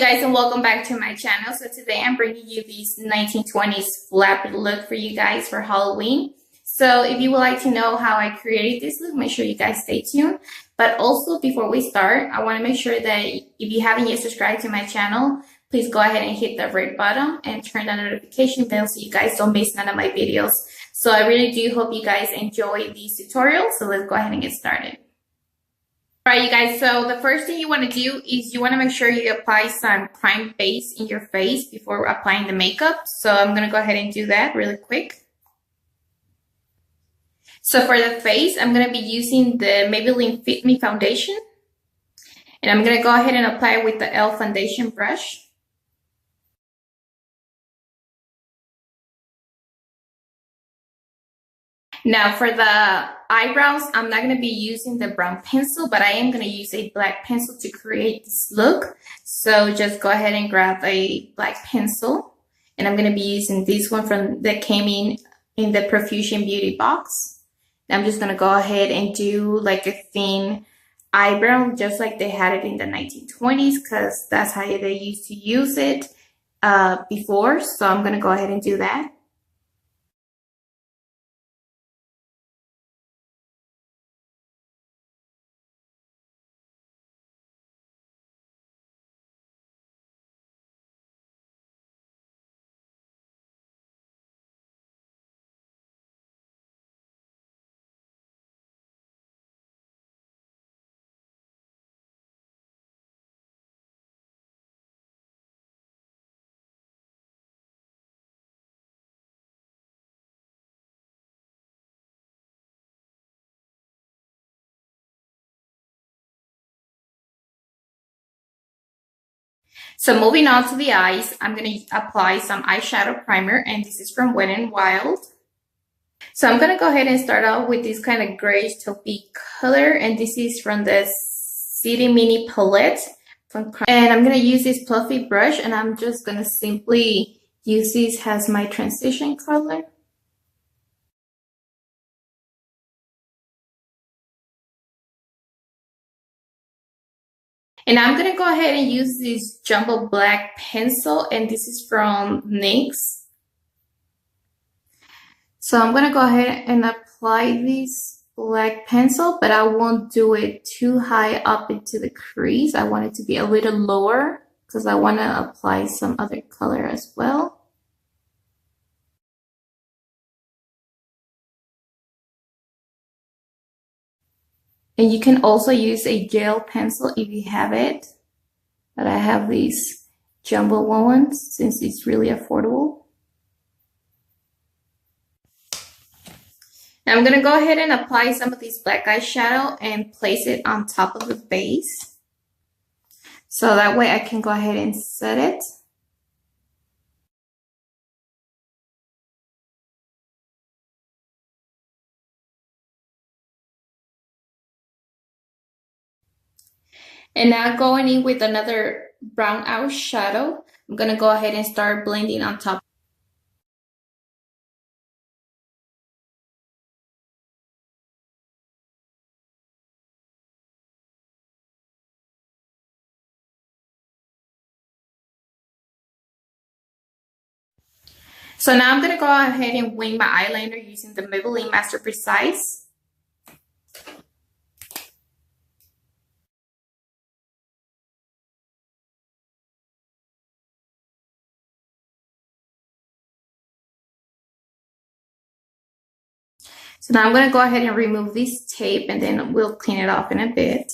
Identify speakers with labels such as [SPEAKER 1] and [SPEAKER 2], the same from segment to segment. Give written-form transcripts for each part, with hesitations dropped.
[SPEAKER 1] you guys, and welcome back to my channel. So today I'm bringing you these 1920s flap look for you guys for Halloween. So if you would like to know how I created this look, make sure you guys stay tuned. But also before we start, I want to make sure that if you haven't yet subscribed to my channel, please go ahead and hit the red button and turn on the notification bell so you guys don't miss none of my videos. So I really do hope you guys enjoy these tutorials. So let's go ahead and get started. Alright you guys, so the first thing you want to do is you want to make sure you apply some prime base in your face before applying the makeup. So I'm going to go ahead and do that really quick. So for the face, I'm going to be using the Maybelline Fit Me foundation. And I'm going to go ahead and apply it with the e.l.f. foundation brush. Now for the eyebrows, I'm not going to be using the brown pencil, but I am going to use a black pencil to create this look. So just go ahead and grab a black pencil. And I'm going to be using this one that came in the Profusion Beauty box. I'm just going to go ahead and do like a thin eyebrow, just like they had it in the 1920s, because that's how they used to use it before. So I'm going to go ahead and do that. So moving on to the eyes, I'm going to apply some eyeshadow primer, and this is from Wet n Wild. So I'm going to go ahead and start out with this kind of grayish taupey color, and this is from the City Mini Palette. And I'm going to use this fluffy brush, and I'm just going to simply use this as my transition color. And I'm going to go ahead and use this jumbo black pencil, and this is from NYX. So I'm going to go ahead and apply this black pencil, but I won't do it too high up into the crease. I want it to be a little lower because I want to apply some other color as well. And you can also use a gel pencil if you have it. But I have these jumbo ones since it's really affordable. Now I'm going to go ahead and apply some of this black eyeshadow and place it on top of the base. So that way I can go ahead and set it. And now going in with another brown eyeshadow, I'm going to go ahead and start blending on top. So now I'm going to go ahead and wing my eyeliner using the Maybelline Master Precise. So now I'm going to go ahead and remove this tape, and then we'll clean it off in a bit.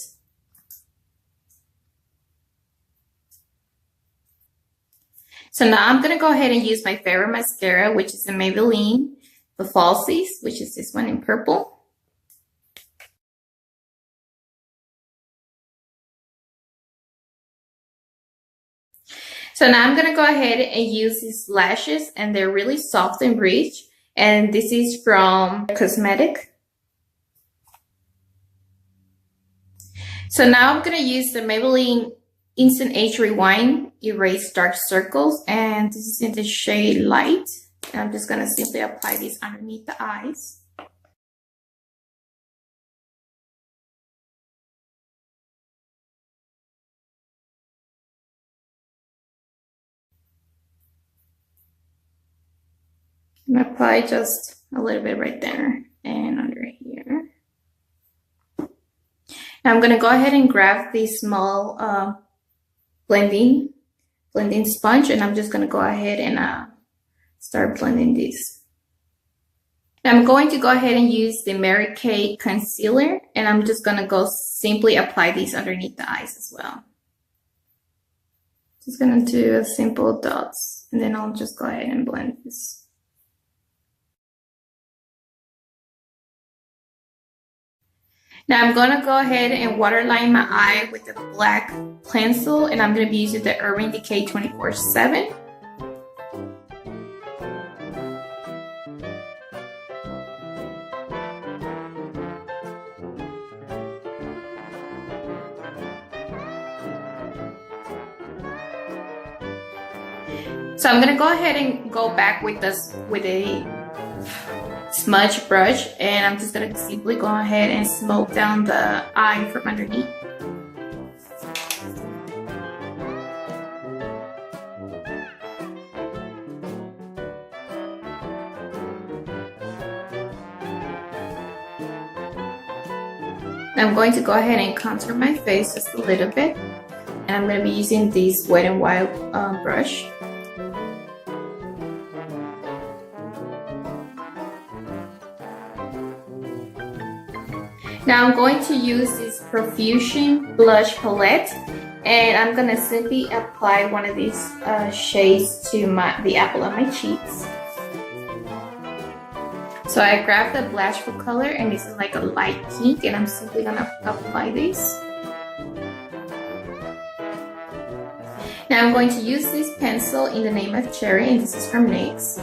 [SPEAKER 1] So now I'm going to go ahead and use my favorite mascara, which is the Maybelline The Falsies, which is this one in purple. So now I'm going to go ahead and use these lashes, and they're really soft and rich. And this is from Cosmetic. So now I'm going to use the Maybelline Instant Age Rewind Erase Dark Circles, and this is in the shade Light. And I'm just going to simply apply this underneath the eyes. I'm gonna apply just a little bit right there and under here. Now I'm gonna go ahead and grab this small blending sponge, and I'm just gonna go ahead and start blending this. Now I'm going to go ahead and use the Mary Kay concealer, and I'm just gonna go simply apply these underneath the eyes as well. Just gonna do a simple dots, and then I'll just go ahead and blend this. Now I'm gonna go ahead and waterline my eye with a black pencil, and I'm gonna be using the Urban Decay 24/7. So I'm gonna go ahead and go back with a smudge brush, and I'm just gonna simply go ahead and smoke down the eye from underneath. I'm going to go ahead and contour my face just a little bit, and I'm going to be using this Wet n Wild brush. Now I'm going to use this Profusion blush palette, and I'm going to simply apply one of these shades to the apple of my cheeks. So I grabbed the blushful color, and this is like a light pink, and I'm simply going to apply this. Now I'm going to use this pencil in the name of Cherry, and this is from NYX.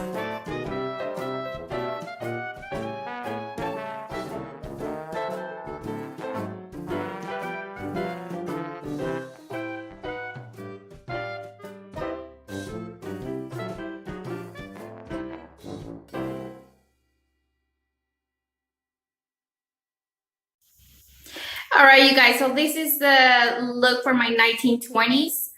[SPEAKER 1] Alright you guys, so this is the look for my 1920s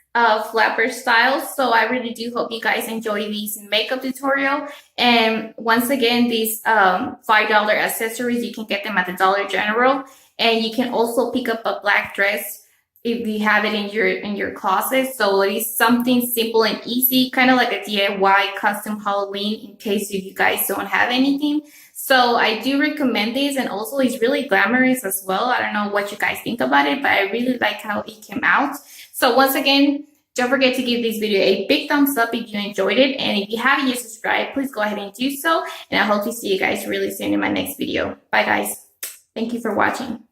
[SPEAKER 1] flapper style. So I really do hope you guys enjoy this makeup tutorial. And once again, these $5 accessories, you can get them at the Dollar General. And you can also pick up a black dress if you have it in your closet. So it is something simple and easy, kind of like a DIY custom Halloween in case if you guys don't have anything. So I do recommend this, and also it's really glamorous as well. I don't know what you guys think about it, but I really like how it came out. So once again, don't forget to give this video a big thumbs up if you enjoyed it. And if you haven't yet subscribed, please go ahead and do so. And I hope to see you guys really soon in my next video. Bye guys. Thank you for watching.